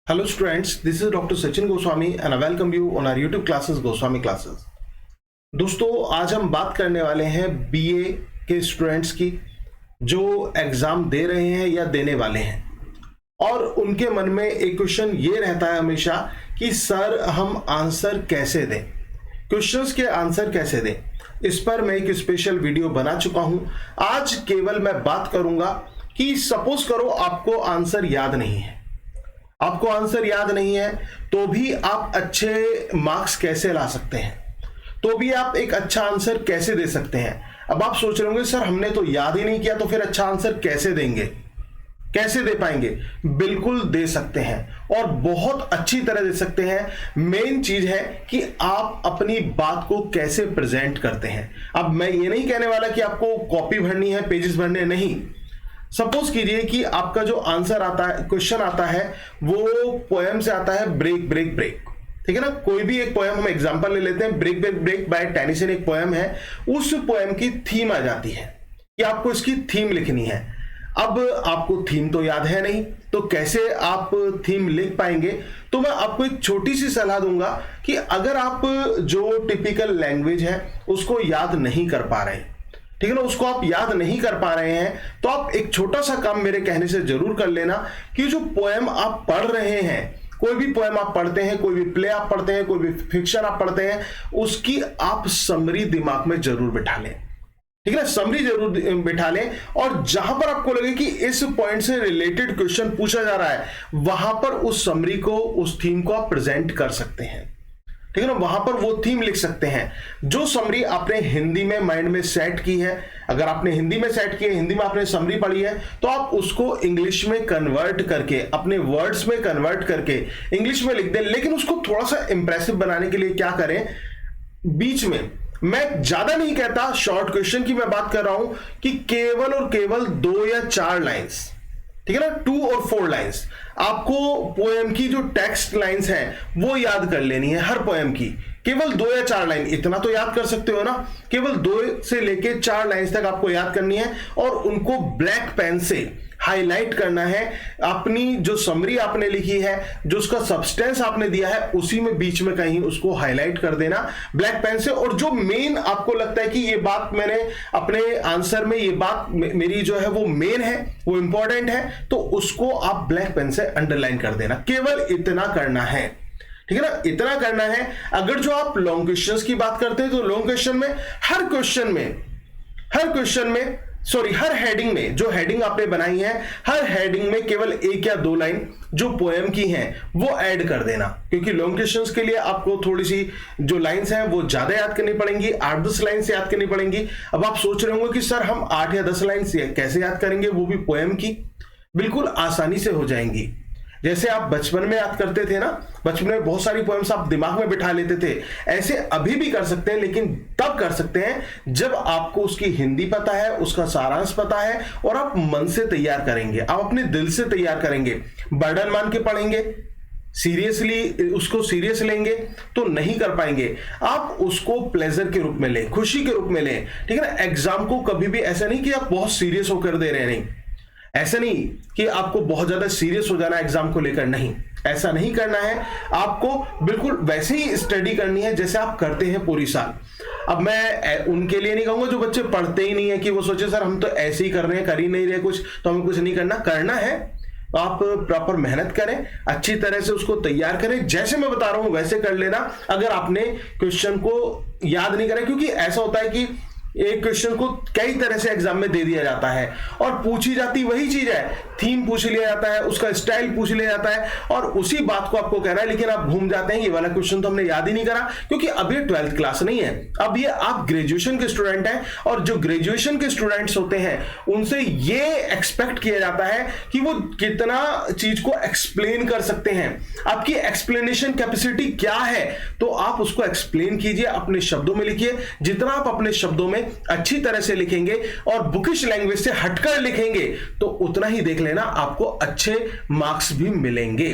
Hello students, this is Dr. Sachin Goswami and I welcome you on our YouTube classes Goswami Classes। दोस्तों आज हम बात करने वाले हैं बीए के स्टूडेंट्स की जो एग्जाम दे रहे हैं या देने वाले हैं और उनके मन में एक क्वेश्चन ये रहता है हमेशा कि सर हम आंसर कैसे दें, क्वेश्चंस के आंसर कैसे दें। इस पर मैं एक स्पेशल वीडियो बना चुका हूं। आज केवल मैं बात करूंगा कि सपोज करो आपको आंसर याद नहीं है, आपको आंसर याद नहीं है तो भी आप अच्छे मार्क्स कैसे ला सकते हैं, तो भी आप एक अच्छा आंसर कैसे दे सकते हैं। अब आप सोच रहे होंगे सर हमने तो याद ही नहीं किया तो फिर अच्छा आंसर कैसे देंगे, कैसे दे पाएंगे। बिल्कुल दे सकते हैं और बहुत अच्छी तरह दे सकते हैं। मेन चीज है कि आप अपनी बात को कैसे प्रेजेंट करते हैं। अब मैं ये नहीं कहने वाला कि आपको कॉपी भरनी है, पेजेस भरने नहीं। सपोज कीजिए कि आपका जो आंसर आता है, क्वेश्चन आता है वो पोएम से आता है ब्रेक ब्रेक ब्रेक, ठीक है ना। कोई भी एक पोएम हम एग्जांपल ले लेते हैं, break break break by Tennyson एक पोएम है। उस पोएम की थीम आ जाती है कि आपको इसकी थीम लिखनी है। अब आपको थीम तो याद है नहीं तो कैसे आप थीम लिख पाएंगे। तो मैं आपको एक छोटी सी सलाह दूंगा कि अगर आप जो टिपिकल लैंग्वेज है उसको याद नहीं कर पा रहे, ठीक है ना, उसको आप याद नहीं कर पा रहे हैं, तो आप एक छोटा सा काम मेरे कहने से जरूर कर लेना कि जो पोएम आप पढ़ रहे हैं, कोई भी पोएम आप पढ़ते हैं, कोई भी प्ले आप पढ़ते हैं, कोई भी फिक्शन आप पढ़ते हैं, उसकी आप समरी दिमाग में जरूर बिठा लें, ठीक है ना। समरी जरूर बिठा लें और जहां पर आपको लगे कि इस पॉइंट से रिलेटेड क्वेश्चन पूछा जा रहा है वहां पर उस समरी को, उस थीम को आप प्रेजेंट कर सकते हैं, ठीक है ना। वहां पर वो थीम लिख सकते हैं जो समरी आपने हिंदी में माइंड में सेट की है। अगर आपने हिंदी में सेट की है, हिंदी में आपने समरी पढ़ी है, तो आप उसको इंग्लिश में कन्वर्ट करके, अपने वर्ड्स में कन्वर्ट करके इंग्लिश में लिख दें। लेकिन उसको थोड़ा सा इंप्रेसिव बनाने के लिए क्या करें, बीच में, मैं ज्यादा नहीं कहता, शॉर्ट क्वेश्चन की मैं बात कर रहा हूं कि केवल और केवल 2 या 4 लाइंस, ठीक है ना, 2 और 4 लाइंस आपको पोएम की जो टेक्स्ट लाइंस हैं वो याद कर लेनी है। हर पोएम की केवल 2 या 4 लाइन, इतना तो याद कर सकते हो ना। केवल 2 से लेके 4 लाइंस तक आपको याद करनी है और उनको ब्लैक पेन से हाईलाइट करना है। अपनी जो समरी आपने लिखी है, जो उसका सब्सटेंस आपने दिया है, उसी में बीच में कहीं उसको हाईलाइट कर देना ब्लैक पेन से। और जो मेन आपको लगता है कि ये बात मैंने अपने आंसर में, ये बात मेरी जो है वो मेन है, वो इंपॉर्टेंट है, तो उसको आप ब्लैक पेन से अंडरलाइन कर देना। केवल इतना करना है, ठीक है ना, इतना करना है। अगर जो आप लॉन्ग क्वेश्चंस की बात करते हैं तो लॉन्ग क्वेश्चन में हर हेडिंग में, जो हेडिंग आपने बनाई है, हर हेडिंग में केवल 1 या 2 लाइन जो पोएम की हैं वो ऐड कर देना। क्योंकि लॉन्ग क्वेश्चंस के लिए आपको थोड़ी सी जो लाइंस हैं वो ज्यादा याद करनी पड़ेंगी, 8-10 लाइन से याद करनी पड़ेंगी। अब आप सोच रहे होंगे कि सर हम 8 या 10 लाइन से कैसे याद करेंगे, वो भी पोएम की। बिल्कुल आसानी से हो जाएंगी। जैसे आप बचपन में याद करते थे ना, बचपन में बहुत सारी पोएम्स आप दिमाग में बिठा लेते थे, ऐसे अभी भी कर सकते हैं। लेकिन तब कर सकते हैं जब आपको उसकी हिंदी पता है, उसका सारांश पता है और आप मन से तैयार करेंगे, आप अपने दिल से तैयार करेंगे। बर्डन मान के पढ़ेंगे, सीरियसली उसको सीरियस लेंगे तो नहीं कर पाएंगे। आप उसको प्लेजर के रूप में लें, खुशी के रूप में लें, ठीक है ना। एग्जाम को कभी भी ऐसा नहीं कि आप बहुत सीरियस होकर दे रहे हैं, नहीं, ऐसा नहीं कि आपको बहुत ज्यादा सीरियस हो जाना है एग्जाम को लेकर, नहीं, ऐसा नहीं करना है। आपको बिल्कुल वैसे ही स्टडी करनी है जैसे आप करते हैं पूरी साल। अब मैं उनके लिए नहीं कहूंगा जो बच्चे पढ़ते ही नहीं है कि वो सोचे सर हम तो ऐसे ही कर रहे हैं, कर ही नहीं रहे कुछ, तो हमें कुछ नहीं करना। करना है तो आप प्रॉपर मेहनत करें, अच्छी तरह से उसको तैयार करें, जैसे मैं बता रहा हूं वैसे कर लेना। अगर आपने क्वेश्चन को याद नहीं करा, क्योंकि ऐसा होता है कि एक क्वेश्चन को कई तरह से एग्जाम में दे दिया जाता है और पूछी जाती वही चीज है, थीम पूछ लिया जाता है, उसका स्टाइल पूछ लिया जाता है और उसी बात को आपको कहना है। लेकिन आप घूम जाते हैं, ये वाला क्वेश्चन तो हमने याद ही नहीं करा, क्योंकि अब ये 12th क्लास नहीं है, अब ये आप ग्रेजुएशन के स्टूडेंट हैं। और जो ग्रेजुएशन के स्टूडेंट्स होते हैं उनसे ये एक्सपेक्ट किया जाता है कि वो कितना चीज को एक्सप्लेन कर सकते हैं, आपकी एक्सप्लेनेशन कैपेसिटी क्या है, तो आप उसको एक्सप्लेन कीजिए, अपने शब्दों में लिखिए। जितना आप अपने शब्दों में अच्छी तरह से लिखेंगे और बुकिश लैंग्वेज से हटकर लिखेंगे तो उतना ही देख लेना आपको अच्छे मार्क्स भी मिलेंगे,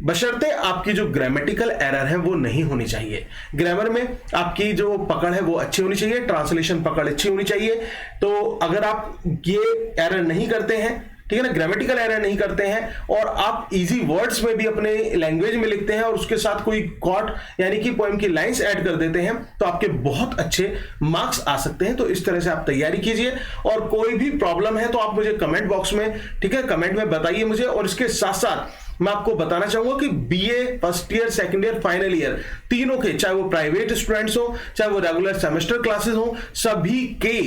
बशर्ते आपकी जो ग्रामेटिकल एरर है वो नहीं होनी चाहिए। ग्रामर में आपकी जो पकड़ है वो अच्छी होनी चाहिए, ट्रांसलेशन पकड़ अच्छी होनी चाहिए। तो अगर आप ये एरर नहीं करते हैं, ठीक है ना, ग्रामेटिकल एरर नहीं करते हैं और आप इजी वर्ड्स में भी अपने लैंग्वेज में लिखते हैं और उसके साथ कोई कॉट यानी कि पोएम की लाइंस ऐड कर देते हैं, तो आपके बहुत अच्छे मार्क्स आ सकते हैं। तो इस तरह से आप तैयारी कीजिए और कोई भी प्रॉब्लम है तो आप मुझे कमेंट बॉक्स में, ठीक है, कमेंट में बताइए मुझे। और इसके साथ साथ मैं आपको बताना चाहूंगा कि BA first year, second year, final year तीनों के, चाहे वो प्राइवेट स्टूडेंट्स हो चाहे वो रेगुलर सेमेस्टर क्लासेस हो, सभी के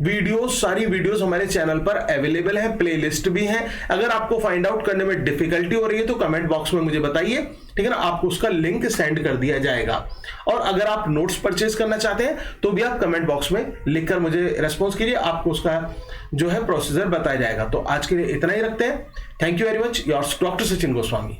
वीडियोस, सारी वीडियोस हमारे चैनल पर अवेलेबल है, प्लेलिस्ट भी है। अगर आपको फाइंड आउट करने में डिफिकल्टी हो रही है तो कमेंट बॉक्स में मुझे बताइए, ठीक है ना, आपको उसका लिंक सेंड कर दिया जाएगा। और अगर आप नोट्स परचेज करना चाहते हैं तो भी आप कमेंट बॉक्स में लिखकर मुझे रेस्पॉन्स कीजिए, आपको उसका जो है प्रोसीजर बताया जाएगा। तो आज के लिए इतना ही रखते हैं। Thank you very much, yours doctor Sachin Goswami.